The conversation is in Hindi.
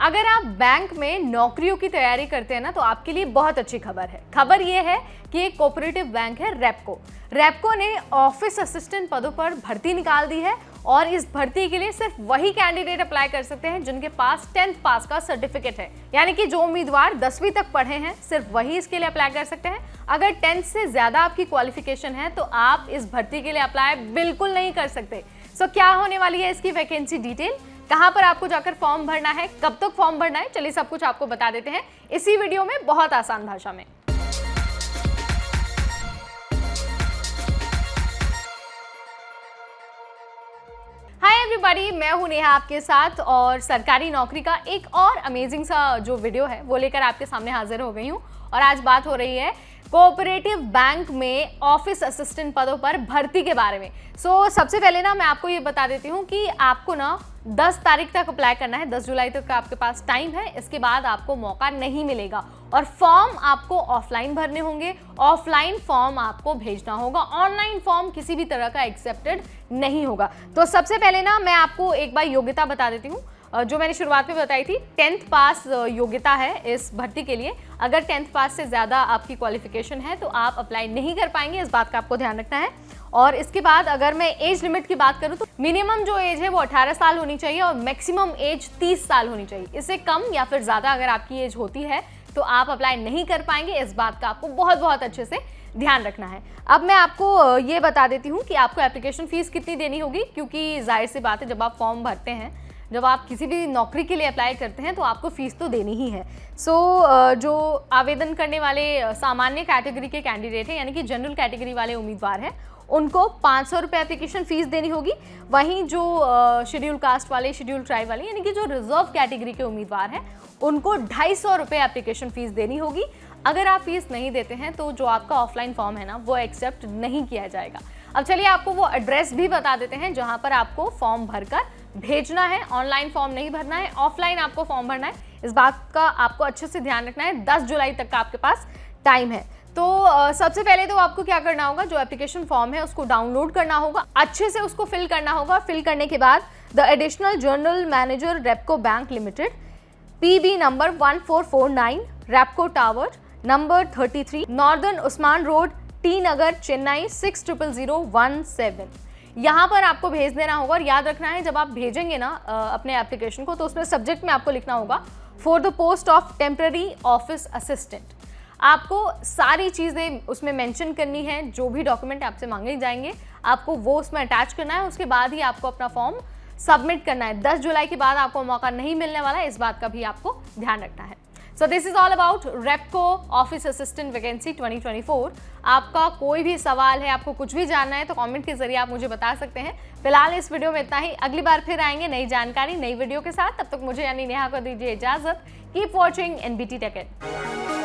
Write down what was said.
अगर आप बैंक में नौकरियों की तैयारी करते हैं ना तो आपके लिए बहुत अच्छी खबर है। खबर ये है कि एक कोऑपरेटिव बैंक है रेपको ने ऑफिस असिस्टेंट पदों पर भर्ती निकाल दी है और इस भर्ती के लिए सिर्फ वही कैंडिडेट अप्लाई कर सकते हैं जिनके पास 10th पास का सर्टिफिकेट है। यानी कि जो उम्मीदवार 10वीं तक पढ़े हैं सिर्फ वही इसके लिए अप्लाई कर सकते हैं। अगर 10th से ज्यादा आपकी क्वालिफिकेशन है तो आप इस भर्ती के लिए अप्लाई बिल्कुल नहीं कर सकते। सो क्या होने वाली है इसकी वैकेंसी डिटेल, कहां पर आपको जाकर फॉर्म भरना है, कब तक फॉर्म भरना है, चलिए सब कुछ आपको बता देते हैं इसी वीडियो में बहुत आसान भाषा में। हाय एवरीबॉडी, मैं हूं नेहा आपके साथ और सरकारी नौकरी का एक और अमेजिंग सा जो वीडियो है वो लेकर आपके सामने हाजिर हो गई हूं। और आज बात हो रही है कोऑपरेटिव बैंक में ऑफिस असिस्टेंट पदों पर भर्ती के बारे में। सबसे पहले ना मैं आपको ये बता देती हूँ कि आपको ना 10 तारीख तक अप्लाई करना है, 10 जुलाई तक आपके पास टाइम है। इसके बाद आपको मौका नहीं मिलेगा और फॉर्म आपको ऑफलाइन भरने होंगे, ऑफलाइन फॉर्म आपको भेजना होगा, ऑनलाइन फॉर्म किसी भी तरह का एक्सेप्टेड नहीं होगा। तो सबसे पहले ना मैं आपको एक बार योग्यता बता देती हूँ जो मैंने शुरुआत में बताई थी। 10th पास योग्यता है इस भर्ती के लिए। अगर 10th पास से ज़्यादा आपकी क्वालिफिकेशन है तो आप अप्लाई नहीं कर पाएंगे, इस बात का आपको ध्यान रखना है। और इसके बाद अगर मैं एज लिमिट की बात करूं तो मिनिमम जो एज है वो 18 साल होनी चाहिए और मैक्सिमम एज 30 साल होनी चाहिए। इससे कम या फिर ज़्यादा अगर आपकी एज होती है तो आप अप्लाई नहीं कर पाएंगे, इस बात का आपको बहुत अच्छे से ध्यान रखना है। अब मैं आपको ये बता देती हूँ कि आपको एप्लीकेशन फ़ीस कितनी देनी होगी, क्योंकि जाहिर सी बात है जब आप फॉर्म भरते हैं, जब आप किसी भी नौकरी के लिए अप्लाई करते हैं तो आपको फ़ीस तो देनी ही है। जो आवेदन करने वाले सामान्य कैटेगरी के कैंडिडेट हैं यानी कि जनरल कैटेगरी वाले उम्मीदवार हैं उनको 500 रुपये एप्लीकेशन फ़ीस देनी होगी। वहीं जो शेड्यूल कास्ट वाले, शेड्यूल ट्राइब वाले यानी कि जो रिजर्व कैटेगरी के उम्मीदवार हैं उनको 250 रुपये एप्लीकेशन फ़ीस देनी होगी। अगर आप फीस नहीं देते हैं तो जो आपका ऑफलाइन फॉर्म है ना वो एक्सेप्ट नहीं किया जाएगा। अब चलिए आपको वो एड्रेस भी बता देते हैं जहाँ पर आपको फॉर्म भरकर भेजना है। ऑनलाइन फॉर्म नहीं भरना है, ऑफलाइन आपको फॉर्म भरना है, इस बात का आपको अच्छे से ध्यान रखना है। 10 जुलाई तक का आपके पास टाइम है। तो सबसे पहले तो आपको क्या करना होगा, जो एप्लीकेशन फॉर्म है उसको डाउनलोड करना होगा, अच्छे से उसको फिल करना होगा। फिल करने के बाद the additional general manager Repco bank limited, PB number 1449, Repco tower number 33, northern Usman road, T Nagar, Chennai 600017। यहाँ पर आपको भेज देना होगा। और याद रखना है जब आप भेजेंगे ना अपने एप्लीकेशन को तो उसमें सब्जेक्ट में आपको लिखना होगा for the post of temporary office assistant. आपको सारी चीज़ें उसमें मेंशन करनी है, जो भी डॉक्यूमेंट आपसे मांगे जाएंगे आपको वो उसमें अटैच करना है। उसके बाद ही आपको अपना फॉर्म सबमिट करना है। 10 जुलाई के बाद आपको मौका नहीं मिलने वाला है, इस बात का भी आपको ध्यान रखना है। So this is all about Repco office assistant vacancy 2024। आपका कोई भी सवाल है, आपको कुछ भी जानना है तो कमेंट के जरिए आप मुझे बता सकते हैं। फिलहाल इस वीडियो में इतना ही, अगली बार फिर आएंगे नई जानकारी नई वीडियो के साथ। तब तक मुझे यानी नेहा को दीजिए इजाजत। Keep watching NBT take.